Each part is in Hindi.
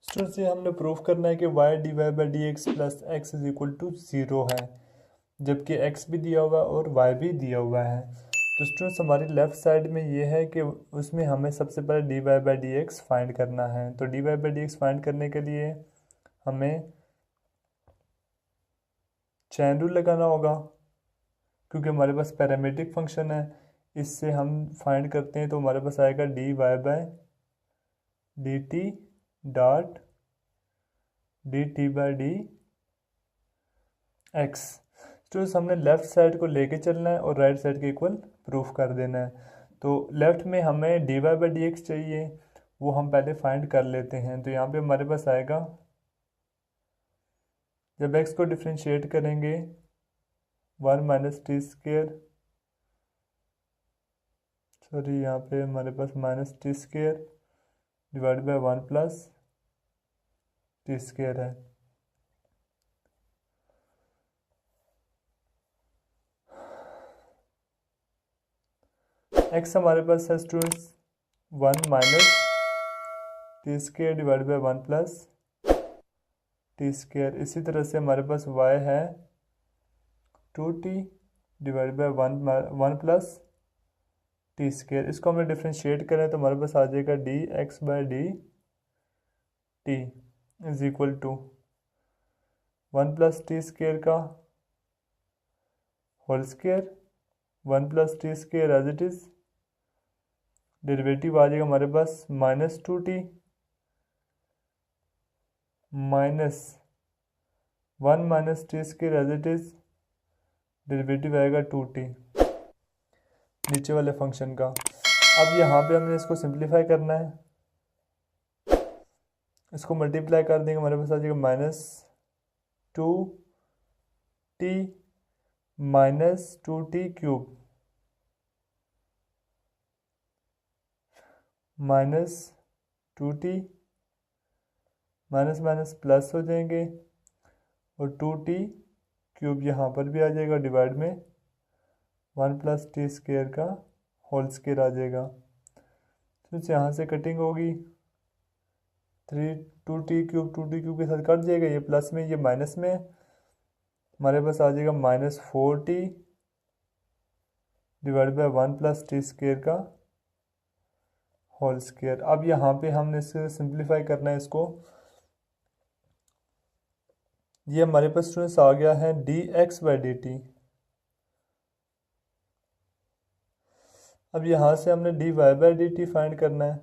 स्टूडेंट्स ये हमने प्रूफ करना है कि y d y by d x plus x is equal to zero है, जबकि एक्स भी दिया हुआ है और वाई भी दिया हुआ है। तो स्टूडेंट्स हमारी लेफ्ट साइड में ये है कि उसमें हमें सबसे पहले d y by d x find करना है। तो d y by d x find करने के लिए हमें चैन रूल लगाना होगा, क्योंकि हमारे पास पैरामीट्रिक फंक्शन है। इससे हम फाइंड करते हैं तो हमारे पास आएगा d y by D t dot d t by d x. Students हमने लेफ़्ट साइड को लेके चलना है और राइट साइड के इक्वल प्रूफ कर देना है। तो लेफ़्ट में हमें d y by d x चाहिए, वो हम पहले फाइंड कर लेते हैं। तो यहाँ पे हमारे पास आएगा, जब एक्स को डिफ्रेंशिएट करेंगे 1 माइनस टी स्केयर, सॉरी यहाँ पे हमारे पास minus T square divide by 1 plus T square है। एक्स हमारे पास है students 1 minus T square divide by 1 plus T square. इसी तरह से हमारे पास y है 2t divide by 1 plus T square. इसको हमने डिफ्रेंशिएट करें तो हमारे पास आ जाएगा D x by D T is equal to 1 plus T square का whole square 1 plus T square as it is, derivative आ जाएगा हमारे पास minus 2t minus 1 minus T square as it is, derivative आएगा 2t नीचे वाले फंक्शन का। अब यहाँ पे हमने इसको सिंप्लीफाई करना है, इसको मल्टीप्लाई कर देंगे हमारे पास आ जाएगा minus 2t minus 2t cube minus 2t, minus minus plus हो जाएंगे और 2t क्यूब यहाँ पर भी आ जाएगा डिवाइड में 1 प्लस टी स्केयर का होल स्केयर आ जाएगा। तो यहाँ से कटिंग होगी 2t क्यूब के साथ कट जाएगा, ये प्लस में ये माइनस में, हमारे पास आ जाएगा minus 4t divide by 1 plus T square का होल स्केयर। अब यहाँ पे हमने इसे सिंप्लीफाई करना है इसको, ये हमारे पास स्टूडेंट्स आ गया है d x by D t. अब यहाँ से हमने d y by D t find करना है।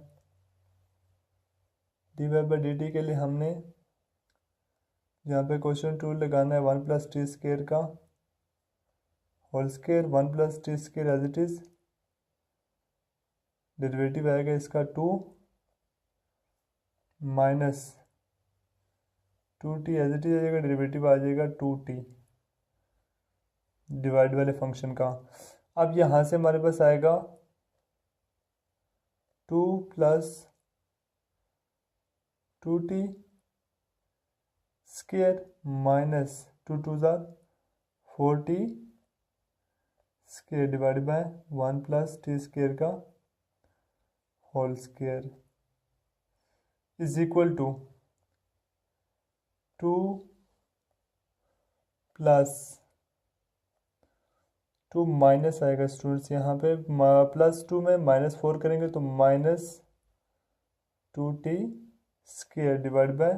D y by D t के लिए हमने यहाँ पे क्वेश्चन टूल लगाना है 1 प्लस टी स्केयर का whole square 1 plus T square as it is, derivative आएगा इसका 2 minus 2t as it is आएगा, डेरिवेटिव आ जाएगा 2t डिवाइड वाले फंक्शन का। अब यहाँ से हमारे पास आएगा 2 प्लस 2t स्केयर माइनस 2 टू ज़ार 4t square divide by 1 plus T square का whole square is equal to 2 plus 2 minus आएगा स्टूडेंट्स, यहाँ पे प्लस 2 में माइनस 4 करेंगे तो minus 2t square divide by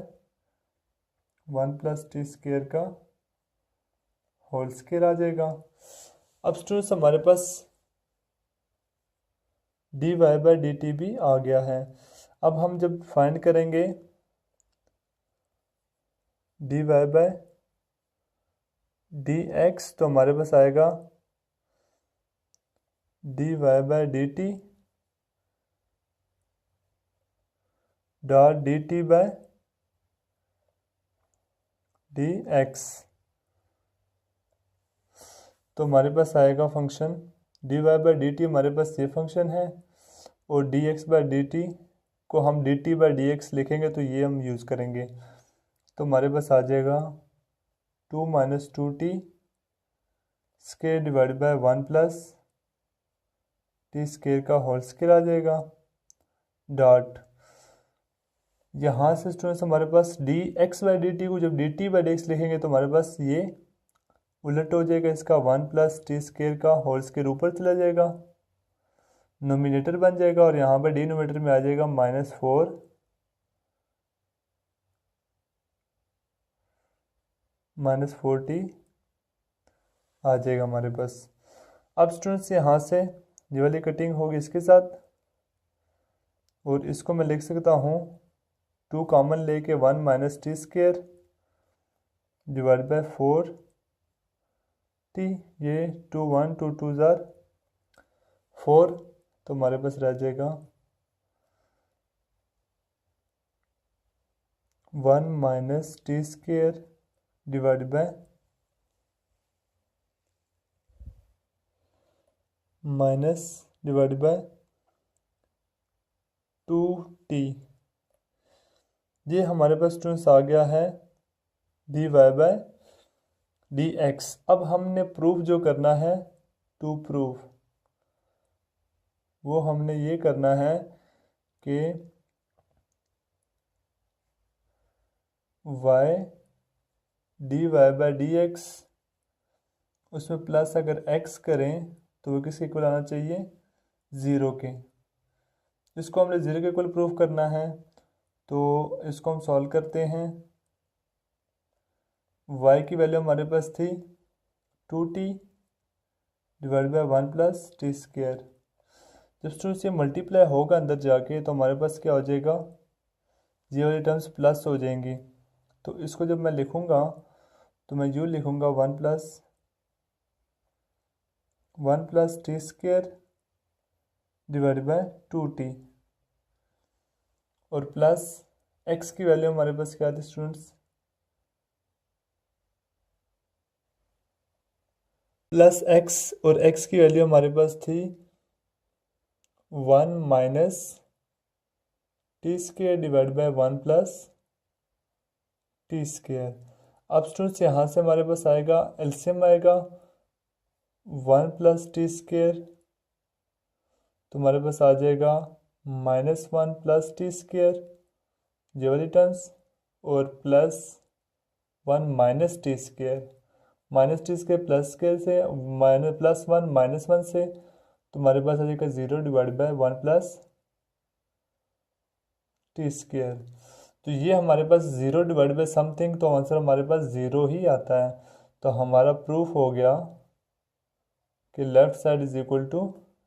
1 plus T square का होल स्केयर आ जाएगा। अब स्टूडेंट्स हमारे पास d y by D t भी आ गया है। अब हम जब फाइंड करेंगे d y by d x तो हमारे पास आएगा d y by D t dot d t by d x. तो हमारे पास आएगा function d y by D t, हमारे पास ये फंक्शन है, और d x by D t को हम d t by d x लिखेंगे तो ये हम यूज़ करेंगे। तो हमारे पास आ जाएगा 2 minus 2t square divide by 1 plus T square का होल स्केयर आ जाएगा, डॉट यहाँ से स्टूडेंट्स हमारे पास d x by D t को जब d t by d x लिखेंगे तो हमारे पास ये उलट हो जाएगा, इसका 1 प्लस टी स्केयर का होल स्केयर ऊपर चला जाएगा, नोमिनेटर बन जाएगा और यहाँ पर डिनोमिनेटर में आ जाएगा -4 आ जाएगा हमारे पास। अब स्टूडेंट्स यहाँ से ये वाली कटिंग होगी इसके साथ और इसको मैं लिख सकता हूँ 2 कॉमन लेके 1 minus T square divide bye 4 T, ये 2 1 2 2 ज़ार 4, तो हमारे पास रह जाएगा 1 minus T square divide bye -2t। ये हमारे पास स्टूडेंट्स आ गया है dy बाय dx। अब हमने प्रूफ जो करना है, टू प्रूफ, वो हमने ये करना है कि y dy बाय dx उसमें प्लस अगर x करें तो वो किसके इक्वल आना चाहिए, 0 के। इसको हमने 0 के इक्वल प्रूफ करना है, तो इसको हम सॉल्व करते हैं। y की वैल्यू हमारे पास थी 2t divide by 1 plus T square. जब स्टूडेंट्स ये मल्टीप्लाई होगा अंदर जाके तो हमारे पास क्या हो जाएगा, ये वाली टर्म्स प्लस हो जाएंगी। तो इसको जब मैं लिखूँगा तो मैं यूँ लिखूँगा 1 plus T square divide bye 2t और प्लस x की वैल्यू हमारे पास क्या थी स्टूडेंट्स, प्लस x, और x की वैल्यू हमारे पास थी 1 minus T square divide by 1 plus T square. अब स्टूडेंट्स यहाँ से हमारे पास आएगा एलसीएम आएगा 1 प्लस टी स्केयर, तो हमारे पास आ जाएगा -1 प्लस टी स्केयर ये वाली टर्म्स और plus 1 minus T square, minus T square plus square से +1 -1 से, तो हमारे पास आ जाएगा 0 divide by 1 plus T square. तो ये हमारे पास 0 डिवाइड बाय समथिंग, तो आंसर हमारे पास 0 ही आता है। तो हमारा प्रूफ हो गया कि left side is equal to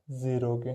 0 के।